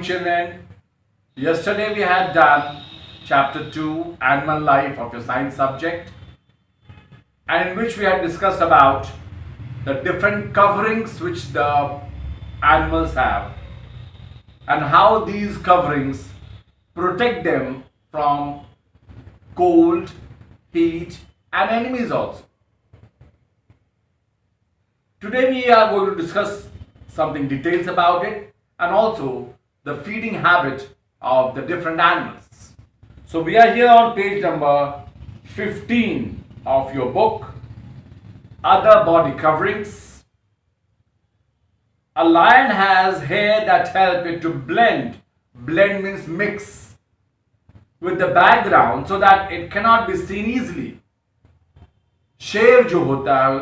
children. Yesterday we had done chapter 2, Animal Life of your science subject, and in which we had discussed about the different coverings which the animals have and how these coverings protect them from cold, heat, and enemies also. Today we are going to discuss something details about it and also the feeding habit of the different animals. So we are here on page number 15 of your book, Other Body Coverings. A lion has hair that help it to blend means mix, with the background so that it cannot be seen easily. शेर जो होता है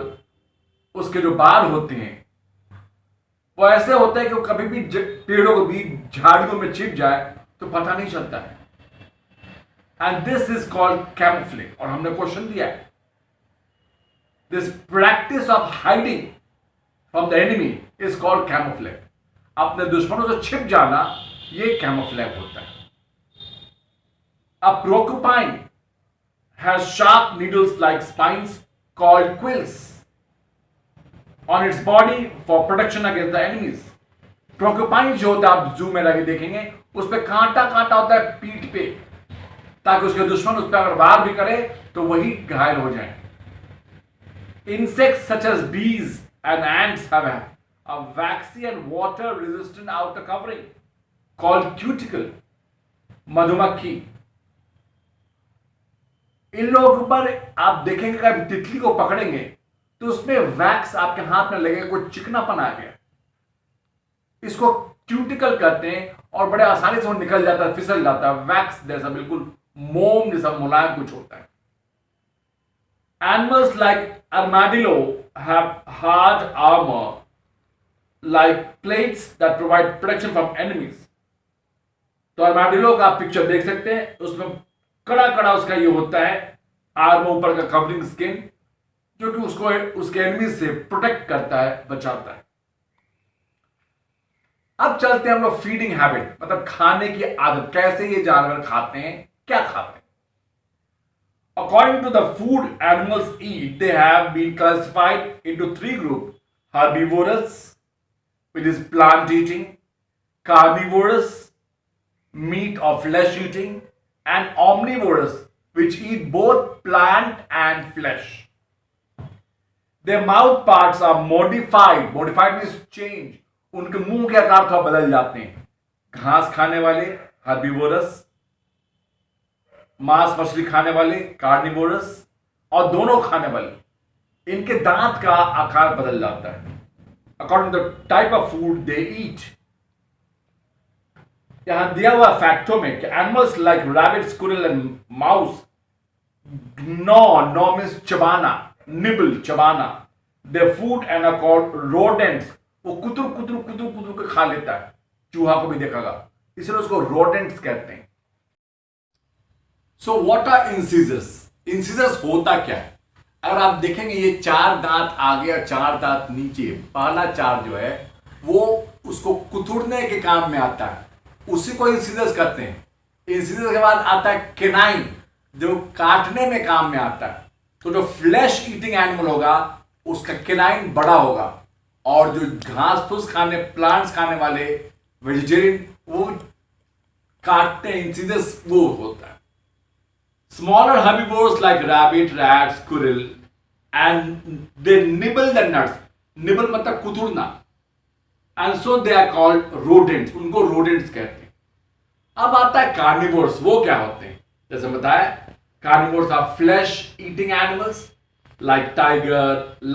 उसके जो बाल होते हैं वो ऐसे होता है कि वो कभी भी पेड़ों के बीच झाड़ियों में छिप जाए तो पता नहीं चलता है. And this is called camouflage. और हमने क्वेश्चन दिया है, this practice of hiding from the enemy is called camouflage. अपने दुश्मनों से छिप जाना ये कैमोफ्लेज होता है. अ porcupine has sharp needles like spines called quills on its body for protection against the enemies. Porcupine जो होता है आप जू में लगे देखेंगे उस पे कांटा होता है पीठ पे, ताकि उसके दुश्मन उस पर अगर वार भी करे तो वही घायल हो जाए. Insects such as bees and ants have a waxy and water resistant outer covering called cuticle. मधुमक्खी, इन लोगों के ऊपर आप देखेंगे कि तितली को पकड़ेंगे तो उसमें वैक्स आपके हाथ में लगेगा, कोई चिकनापन आ गया. इसको क्यूटिकल कहते हैं और बड़े आसानी से वो निकल जाता है, फिसल जाता है. वैक्स जैसा बिल्कुल मोम जैसा मुलायम कुछ होता है. Animals like armadillo have hard armor like plates that provide protection from enemies. तो armadillo का आप पिक्चर देख सकते हैं, उसमें कड़ा उसका ये होता है आर्मर, ऊपर का कवरिंग स्किन, जो कि उसको उसके एनिमी से प्रोटेक्ट करता है, बचाता है. अब चलते हैं हम लोग फीडिंग हैबिट, मतलब खाने की आदत, कैसे ये जानवर खाते हैं, क्या खाते हैं. According to the food animals eat, they have been classified into three groups: herbivorous, which is plant eating; carnivorous, meat or flesh eating; and omnivorous, which eat both plant and flesh. Their mouth parts are modified. Modified means change. उनके मुंह के आकार थोड़ा बदल जाते हैं. घास खाने वाले हर्बिवोरस, मांस मछली खाने वाले कार्निवोरस, और दोनों खाने वाले, इनके दांत का आकार बदल जाता है according to the type of food they eat. यहां दिया हुआ फैक्टों में कि animals like rabbit, squirrel and mouse gnaw means चबाना, निबल चबाना, they food and are called rodents. वो कुतुर के खा लेता है. चूहा को भी देखागा, इसलिए उसको रोडेंट्स कहते हैं. So what are incisors? Incisors होता क्या है? अगर आप देखेंगे ये चार दांत आगे और चार दांत नीचे, पहला चार जो है वो उसको कुतुरने के काम में आता है, उसी को इंसिजर्स कहते हैं. इंसिजर्स के बाद आता है केनाइन, जो काटने में काम में आता है. तो जो फ्लैश ईटिंग एनिमल होगा उसका केनाइन बड़ा होगा, और जो घास फूस खाने, प्लांट्स खाने वाले वेजिटेरियन, वो काटते हैं, इंसिजर्स वो होता है. Smaller herbivores like rabbit, rat, squirrel, and they nibble the nuts. Nibble मतलब कुतुरना. And so they are called rodents. उनको rodents कहते हैं. अब आता है carnivores. वो क्या होते हैं? जैसे बताया, carnivores are flesh-eating animals like tiger,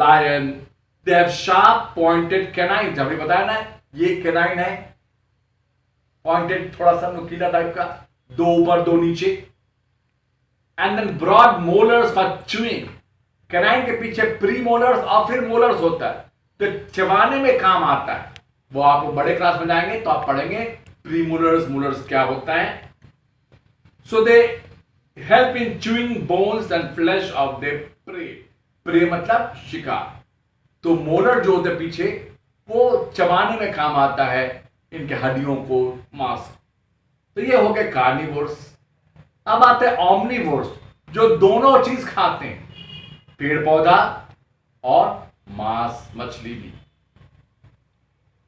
lion. They have sharp, pointed canines. हमने बताया ना, ये canine है, pointed, थोड़ा सा नुकीला टाइप का, दो ऊपर दो नीचे. And then broad molars for chewing. Canine के पीछे प्रीमोलर्स और फिर मोलर्स होता है, तो चबाने में काम आता है. वो आप बड़े क्लास में जाएंगे तो आप पढ़ेंगे प्रीमोलर्स, मोलर्स क्या होता है. So they help in chewing bones and flesh of the prey. Prey मतलब शिकार. तो मोलर जो होते पीछे वो चबाने में काम आता है इनके हड्डियों को, मांस। तो ये हो गए कार्निवोर्स। अब आते हैं ऑमनिवोर्स, जो दोनों चीज खाते हैं, पेड़ पौधा और मांस, मछली भी।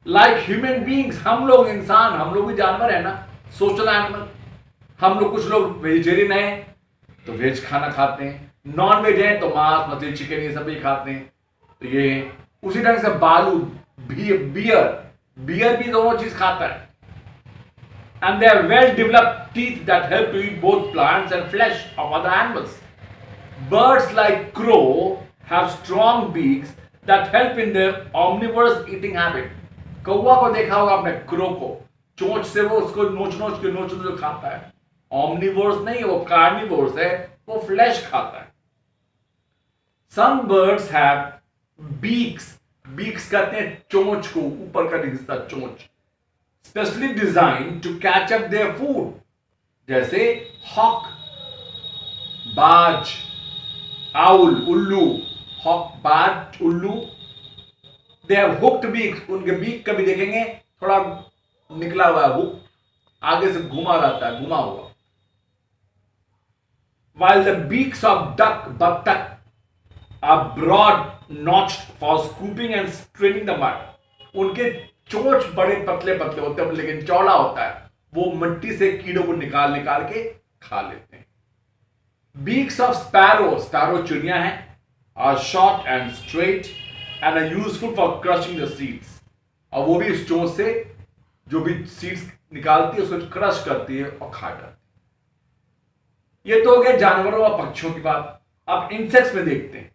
लाइक ह्यूमन बींग्स, हम लोग इंसान, हम लोग भी जानवर है ना, सोशल एनिमल। हम लोग, कुछ लोग वेजिटेरियन है तो वेज खाना खाते हैं, नॉन वेज है तो मांस, मछली, चिकन, ये सब भी खाते हैं। तो ये उसी ढंग से बालू, बियर भी दोनों चीज खाता है। And they have well developed teeth that help to eat both plants and flesh of other animals. Birds like crow have strong beaks that help in their omnivorous eating habit. कौवा को देखा होगा आपने, क्रो को, चोंच से वो उसको नोच के खाता है। ऑमनिवोर्स नहीं, वो कार्निवोर्स है, वो फ्लैश खाता है। Some birds have beaks. Beaks कहते हैं चोंच को, ऊपर का हिस्सा चोंच, specially design to catch up their food, जैसे हॉक, बाज, आउल, उल्लू। हॉक, बाज, उल्लू, दे हैव हुक्ड बीक्स। उनके बीक कभी देखेंगे थोड़ा निकला हुआ है, हुक आगे से घुमा रहता है, घुमा हुआ। While the beaks of duck, बत्तख, are broad notched for scooping and straining the mud. उनके चोंच बड़े पतले पतले होते हैं, लेकिन चौड़ा होता है, वो मिट्टी से कीड़ों को निकाल के खा लेते हैं। बीक्स ऑफ स्पैरो, स्पैरो चिड़िया हैं, are short and straight and are useful for crushing the seeds. और वो भी इस चोंच से जो भी सीड्स निकालती है उसको क्रश करती है और खा जाती है। ये तो हो गया जानवरों और पक्षियों की बात। अब इंसेक्ट्स में देखते हैं।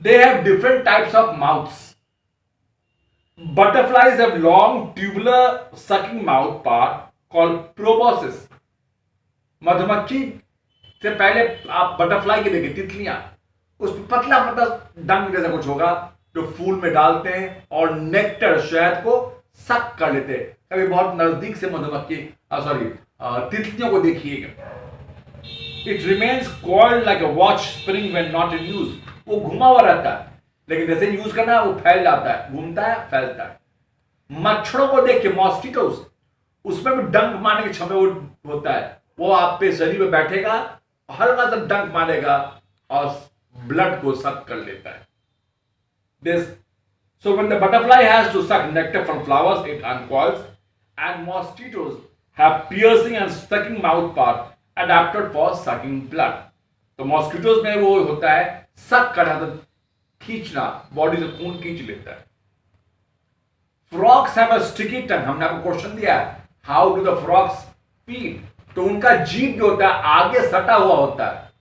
They have different types of mouths. Butterflies have long tubular sucking mouth part called proboscis. मधुमक्खी से पहले आप बटरफ्लाई के देखें, तितलियां, उसमें पतला पतला डंक जैसा कुछ होगा जो फूल में डालते हैं और नेक्टर, शहद को सक कर लेते हैं। कभी बहुत नजदीक से मधुमक्खी तितलियों को देखिएगा। It remains coiled like a watch spring when not in use. वो घुमा हुआ रहता है, लेकिन जैसे यूज करना है वो फैल जाता है, घूमता है, फैलता है। मच्छरों को देखिए, मॉस्किटोस, उसमें भी डंक मारने की क्षमता होता है। वो आप पे शरीर में बैठेगा, हल्का सा डंक मारेगा और ब्लड को सक कर लेता है। This so when the butterfly has to suck nectar from flowers, it uncoils, and mosquitoes have piercing and sucking mouth part adapted for sucking blood. तो मॉस्किटोस में वो होता है सक करना, खींचना, बॉडी से खून खींच लेता है। Frogs have a sticky tongue. हमने आपको क्वेश्चन दिया है, how do the frogs feed? तो उनका जीभ जो होता है आगे सटा हुआ होता है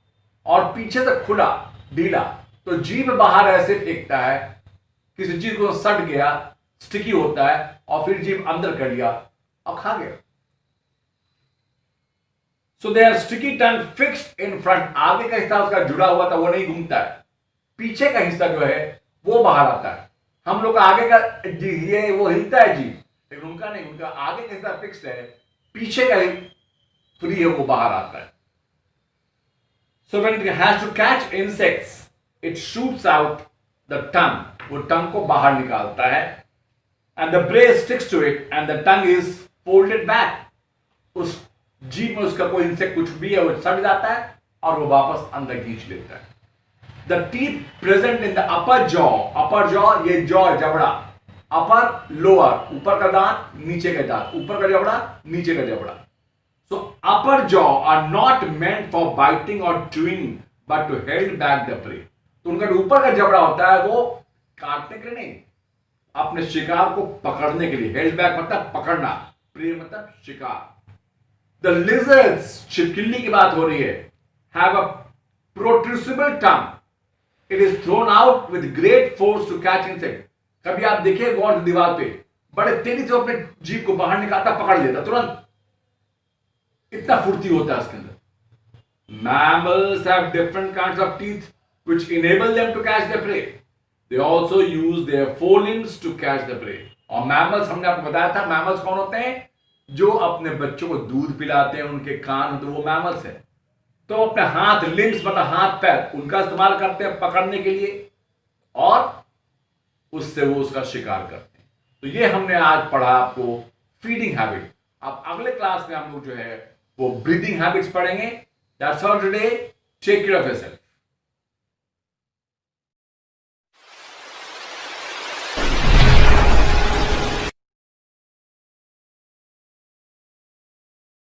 और पीछे से खुला, ढीला। तो जीभ बाहर ऐसे फेंकता है, किसी चीज को सट गया, स्टिकी होता है, और फिर जीभ अंदर कर लिया और खा गया। So they have sticky tongue fixed in front. आगे का हिस्सा उसका जुड़ा हुआ था, वो नहीं घूमता है। पीछे का हिस्सा जो है वो बाहर आता है। हम लोग आगे का ये वो हिलता है जी, लेकिन उनका नहीं, उनका आगे का हिस्सा फिक्स्ड है, पीछे का फ्री है, वो बाहर आता है। So when it has to catch insects, it shoots out the tongue. वो टंग को बाहर निकालता है, and the breath sticks to it and the tongue is folded back. उस जीभ में उसका कोई इंसेक्ट कुछ भी है वो सट जाता है और वो वापस अंदर खींच लेता है। The teeth present in the upper jaw, ये जॉ जबड़ा, upper lower, ऊपर का दांत, नीचे का दांत, ऊपर का जबड़ा, नीचे का जबड़ा। So upper jaw are not meant for biting or chewing, but to hold back the prey. तो उनका जो ऊपर का जबड़ा होता है वो काटने के लिए नहीं, अपने शिकार को पकड़ने के लिए। हेल्ड बैक मतलब पकड़ना, प्रे मतलब शिकार। The lizards, छिपकली की बात हो रही है, have a protrusible tongue. It is thrown out with great force to catch insect. कभी आप देखिए गौर से दीवार पे, बड़े तेजी से अपने जीभ को बाहर निकालता, पकड़ लेता तुरंत, इतना फुर्ती होता है उसके अंदर। Mammals have different kinds of teeth which enable them to catch their prey. They also use their forelimbs to catch the prey. और mammals, हमने आपको बताया था mammals कौन होते हैं? जो अपने बच्चों को दूध पिलाते हैं, उनके कान, तो वो mammals है। तो अपने हाथ, लिम्स मतलब हाथ पैर, उनका इस्तेमाल करते हैं पकड़ने के लिए और उससे वो उसका शिकार करते हैं। तो ये हमने आज पढ़ा आपको फीडिंग हैबिट। अब अगले क्लास में हम लोग जो है वो ब्रीदिंग हैबिट्स पढ़ेंगे। That's all today. Take care of yourself.